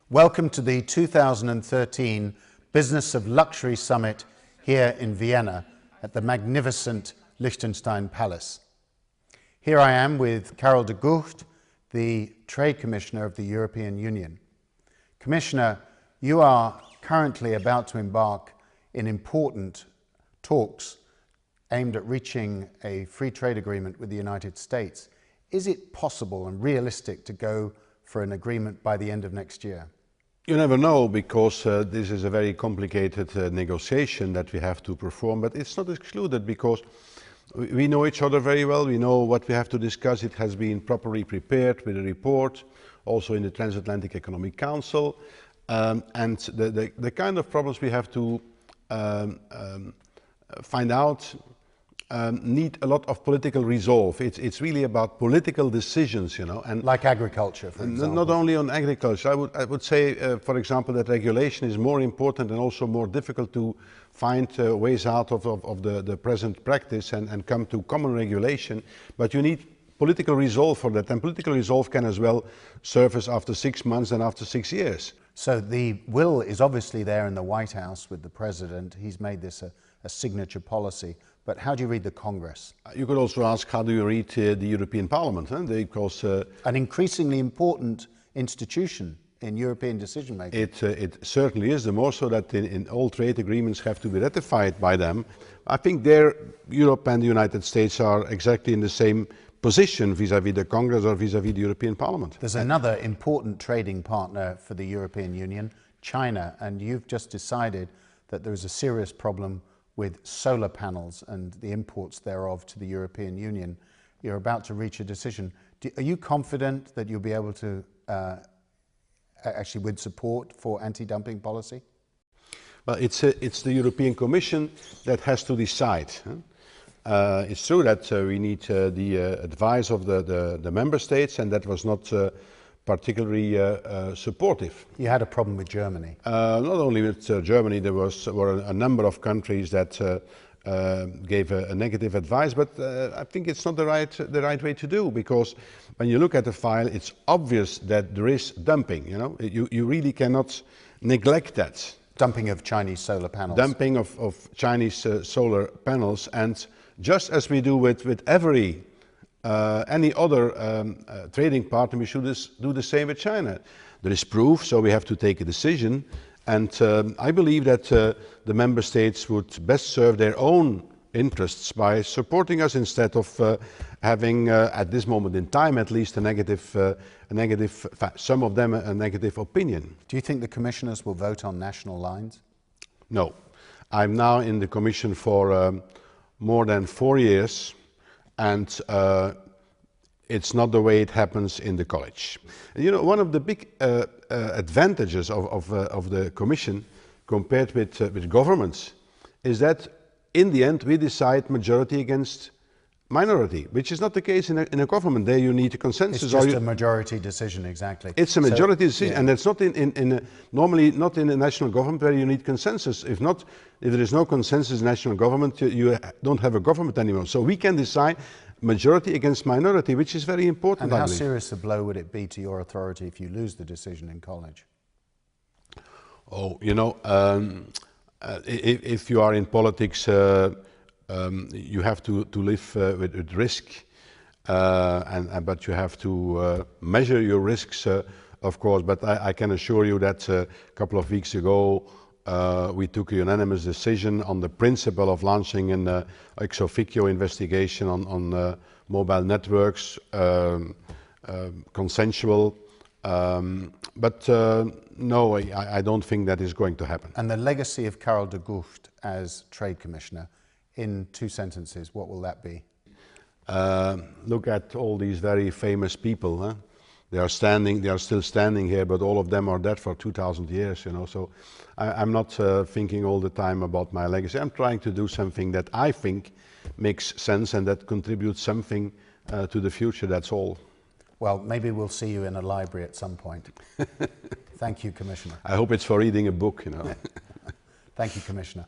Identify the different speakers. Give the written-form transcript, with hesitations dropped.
Speaker 1: Welcome to the 2013 Business of Luxury Summit here in Vienna at the magnificent Liechtenstein Palace. Here I am with Karel De Gucht, the Trade Commissioner of the European Union. Commissioner, you are currently about to embark in important talks aimed at reaching a free trade agreement with the United States. Is it possible and realistic to go for an agreement by the end of next year?
Speaker 2: You never know, because this is a very complicated negotiation that we have to perform, but it's not excluded because we know each other very well. We know what we have to discuss. It has been properly prepared with a report, also in the Transatlantic Economic Council, and the kind of problems we have to find out need a lot of political resolve. It's really about political decisions, you know. And
Speaker 1: like agriculture, for example.
Speaker 2: Not only on agriculture. I would say, for example, that regulation is more important and also more difficult to find ways out of the present practice and come to common regulation. But you need political resolve for that, and political resolve can as well surface after 6 months and after 6 years.
Speaker 1: So the will is obviously there in the White House with the President. He's made this a signature policy. But how do you read the Congress?
Speaker 2: You could also ask, how do you read the European Parliament? Because
Speaker 1: an increasingly important institution in European decision-making.
Speaker 2: It certainly is, the more so that in all trade agreements have to be ratified by them. I think there, Europe and the United States are exactly in the same position vis-à-vis the Congress or vis-à-vis the European Parliament.
Speaker 1: There's another important trading partner for the European Union, China, and you've just decided that there is a serious problem with solar panels and the imports thereof to the European Union. You're about to reach a decision. Are you confident that you'll be able to actually win support for anti-dumping policy?
Speaker 2: Well, it's the European Commission that has to decide. It's true that we need the advice of the member states, and that was not particularly supportive.
Speaker 1: You had a problem with Germany.
Speaker 2: Not only with Germany, there were a number of countries that gave a negative advice, but I think it's not the right way to do, because when you look at the file, it's obvious that there is dumping. You know, you really cannot neglect that.
Speaker 1: Dumping of Chinese solar panels.
Speaker 2: Dumping of Chinese solar panels, and just as we do with every any other trading partner, we should do the same with China. There is proof, so we have to take a decision, and I believe that the member states would best serve their own interests by supporting us instead of having, at this moment in time at least, some of them a negative opinion.
Speaker 1: Do you think the commissioners will vote on national lines?
Speaker 2: No. I'm now in the Commission for more than 4 years, and it's not the way it happens in the college. You know, one of the big advantages of the Commission compared with governments is that in the end we decide majority against minority, which is not the case in a government. There you need a consensus.
Speaker 1: It's just a majority decision, exactly.
Speaker 2: It's a majority decision, yeah. And it's not normally not in a national government where you need consensus. If there is no consensus in national government, you don't have a government anymore. So we can decide majority against minority, which is very important.
Speaker 1: And how serious a blow would it be to your authority if you lose the decision in college?
Speaker 2: Oh, you know, if you are in politics, you have to live with risk, but you have to measure your risks, of course. But I can assure you that a couple of weeks ago we took a unanimous decision on the principle of launching an ex officio investigation on mobile networks, consensual. But no, I don't think that is going to happen.
Speaker 1: And the legacy of Karel De Gucht as Trade Commissioner, in 2 sentences, what will that be?
Speaker 2: Look at all these very famous people. Huh? They are still standing here, but all of them are dead for 2,000 years, you know. So I'm not thinking all the time about my legacy. I'm trying to do something that I think makes sense and that contributes something to the future, that's all.
Speaker 1: Well, maybe we'll see you in a library at some point. Thank you, Commissioner.
Speaker 2: I hope it's for reading a book, you know.
Speaker 1: Thank you, Commissioner.